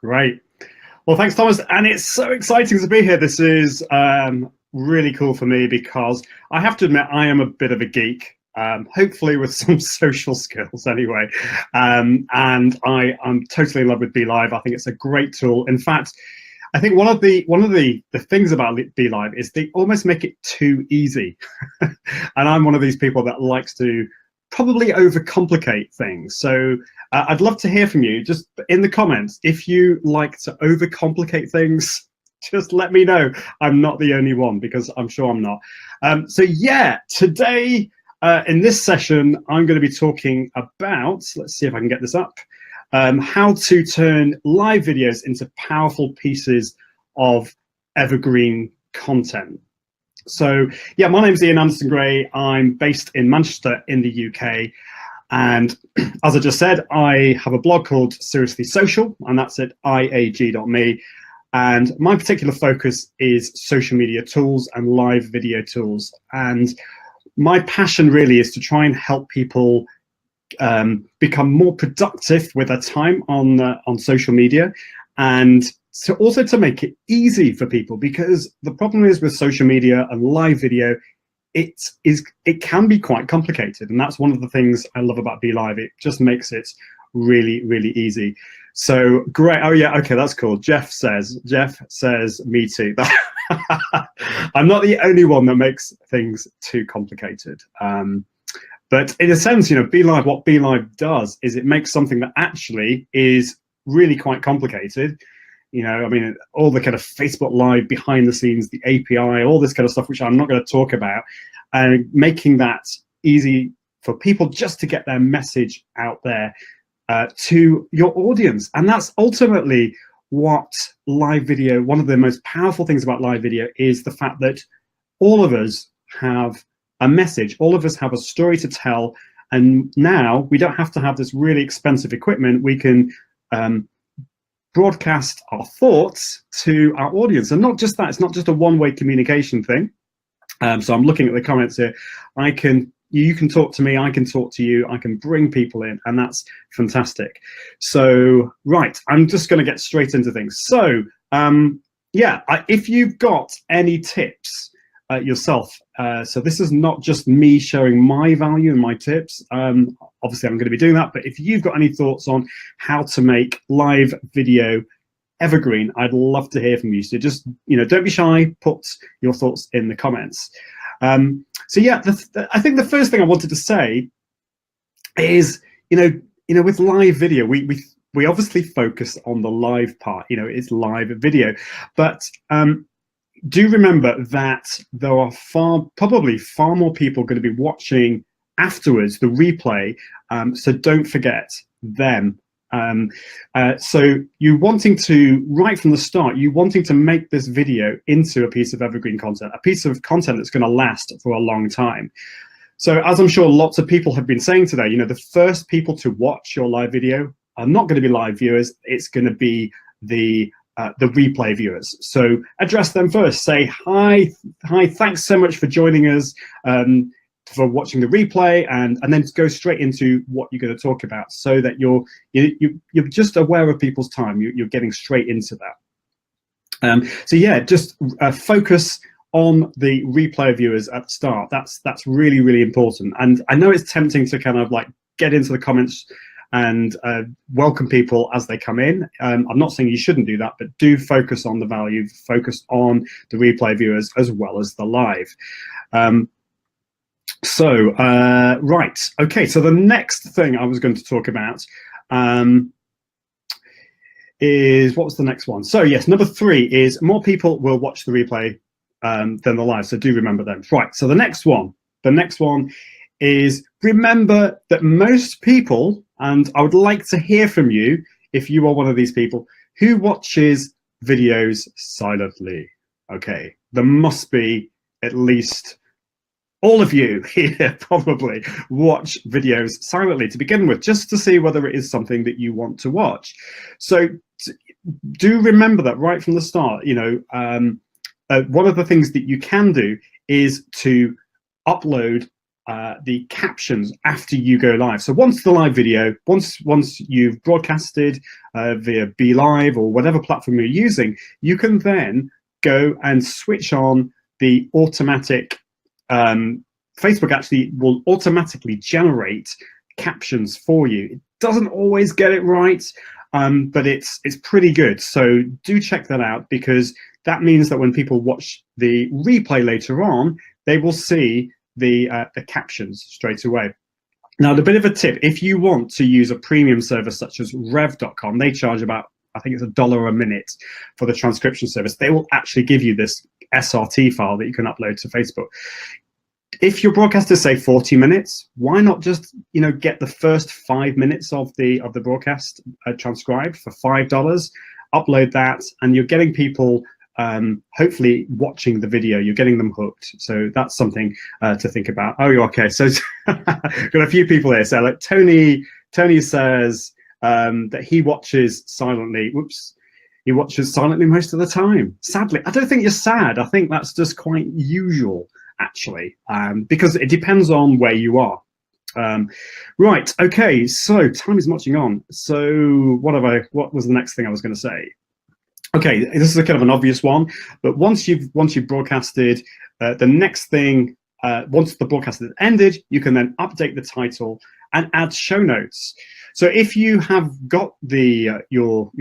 Great. Well, thanks, Thomas. And it's so exciting to be here. This is really cool for me because I have to admit I am a bit of a geek, hopefully with some social skills anyway. And I'm totally in love with BeLive. I think it's a great tool. In fact, I think one of the things about BeLive is they almost make it too easy. And I'm one of these people that likes to probably overcomplicate things. So I'd love to hear from you just in the comments. If you like to overcomplicate things, just let me know. I'm not the only one, because I'm sure I'm not. So yeah, today in this session, I'm going to be talking about, let's see if I can get this up, how to turn live videos into powerful pieces of evergreen content. So yeah, my name's Ian Anderson Gray. I'm based in Manchester in the UK. And as I just said, I have a blog called Seriously Social, and that's at iag.me. And my particular focus is social media tools and live video tools. And my passion really is to try and help people become more productive with their time on social media, and so also to make it easy for people, because the problem is with social media and live video, it can be quite complicated, and that's one of the things I love about BeLive. It just makes it really, really easy. So great. Oh yeah, okay, that's cool. Jeff says me too. I'm not the only one that makes things too complicated. But in a sense, you know, BeLive, what BeLive does is it makes something that actually is really quite complicated. You know, I mean, all the kind of Facebook Live behind the scenes, the API, all this kind of stuff, which I'm not going to talk about, and making that easy for people just to get their message out there to your audience. And that's ultimately what live video, one of the most powerful things about live video is the fact that all of us have a message, all of us have a story to tell, and now we don't have to have this really expensive equipment. We can broadcast our thoughts to our audience. And not just that, it's not just a one-way communication thing. So I'm looking at the comments here. You can talk to me, I can talk to you, I can bring people in, and that's fantastic. So, right, I'm just going to get straight into things. So, yeah, if you've got any tips yourself, so this is not just me sharing my value and my tips. Obviously, I'm going to be doing that, but if you've got any thoughts on how to make live video evergreen, I'd love to hear from you. So just, you know, don't be shy, put your thoughts in the comments. So yeah, I think the first thing I wanted to say is, you know, with live video, we obviously focus on the live part. You know, it's live video, but do remember that there are probably far more people going to be watching afterwards, the replay. So don't forget them. So you wanting to, right from the start, you wanting to make this video into a piece of evergreen content, a piece of content that's going to last for a long time. So as I'm sure lots of people have been saying today, you know, the first people to watch your live video are not going to be live viewers. It's going to be the replay viewers. So address them first. Say hi, thanks so much for joining us, for watching the replay, and then go straight into what you're going to talk about, so that you're just aware of people's time. You're getting straight into that. So yeah, just focus on the replay viewers at the start. That's really, really important. And I know it's tempting to kind of like get into the comments and welcome people as they come in. I'm not saying you shouldn't do that, but do focus on the value, focus on the replay viewers as well as the live. Right, okay, so the next thing I was going to talk about is, what was the next one? So yes, number 3 is more people will watch the replay than the live, so do remember them. Right, so the next one is, remember that most people, and I would like to hear from you if you are one of these people who watches videos silently. Okay, there must be at least all of you here probably watch videos silently to begin with, just to see whether it is something that you want to watch. So do remember that right from the start. You know, one of the things that you can do is to upload the captions after you go live. So once the live video, once you've broadcasted via BeLive or whatever platform you're using, you can then go and switch on the automatic, Facebook actually will automatically generate captions for you. It doesn't always get it right, but it's pretty good. So do check that out, because that means that when people watch the replay later on, they will see the captions straight away. Now, the bit of a tip, if you want to use a premium service such as rev.com, they charge about, I think it's $1 a minute for the transcription service. They will actually give you this SRT file that you can upload to Facebook. If your broadcast is, say, 40 minutes, why not just, you know, get the first 5 minutes of the broadcast transcribed for $5, upload that, and you're getting people hopefully watching the video. You're getting them hooked. So that's something to think about. Oh, you're okay. So got a few people here. So like Tony says that he watches silently. Whoops. He watches silently most of the time. Sadly, I don't think you're sad. I think that's just quite usual, actually, because it depends on where you are. Right. Okay. So time is marching on. So what was the next thing I was going to say? Okay, this is a kind of an obvious one, but once you've broadcasted, the next thing, once the broadcast has ended, you can then update the title and add show notes. So if you have got the your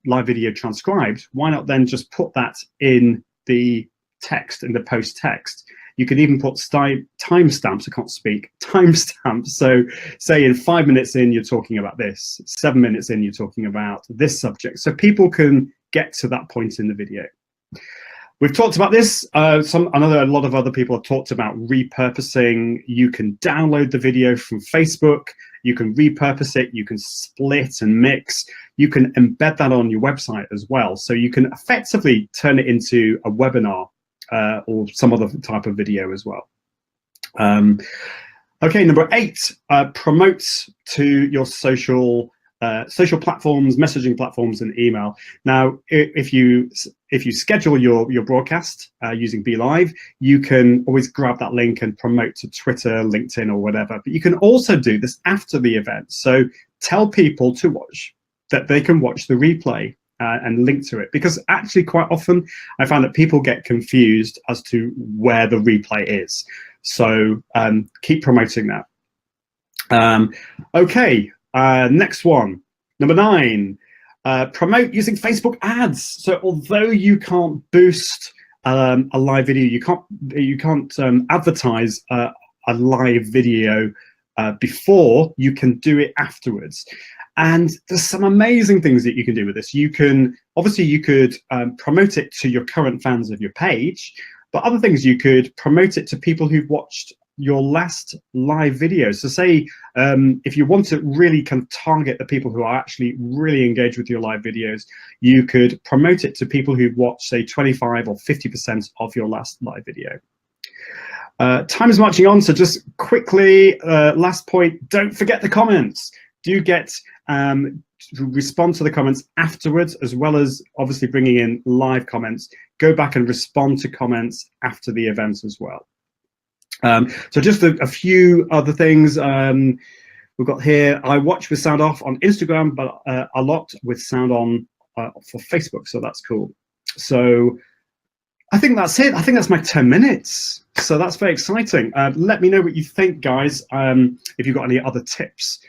live video transcribed, why not then just put that in the text, in the post text? You can even put timestamps. I can't speak. Timestamps. So say in 5 minutes in, you're talking about this. 7 minutes in, you're talking about this subject. So people can get to that point in the video. We've talked about this. A lot of other people have talked about repurposing. You can download the video from Facebook. You can repurpose it. You can split and mix. You can embed that on your website as well. So you can effectively turn it into a webinar or some other type of video as well. Okay, number 8, promote to your social platforms, messaging platforms, and email. Now, if you schedule your broadcast using BeLive, you can always grab that link and promote to Twitter, LinkedIn, or whatever. But you can also do this after the event. So tell people to watch, that they can watch the replay and link to it, because actually quite often I find that people get confused as to where the replay is. So keep promoting that. Okay. Next one, number 9, promote using Facebook ads. So although you can't boost a live video, you can't advertise a live video before, you can do it afterwards. And there's some amazing things that you can do with this. You could promote it to your current fans of your page, but other things, you could promote it to people who've watched your last live video. So say if you want to really kind of target the people who are actually really engaged with your live videos, you could promote it to people who've watched, say, 25 or 50% of your last live video. Time is marching on, so just quickly, last point, don't forget the comments. Do get to respond to the comments afterwards, as well as obviously bringing in live comments. Go back and respond to comments after the event as well. So just a few other things we've got here. I watch with sound off on Instagram, but a lot with sound on for Facebook, so that's cool. So I think that's it. I think that's my 10 minutes. So that's very exciting. Let me know what you think, guys, if you've got any other tips.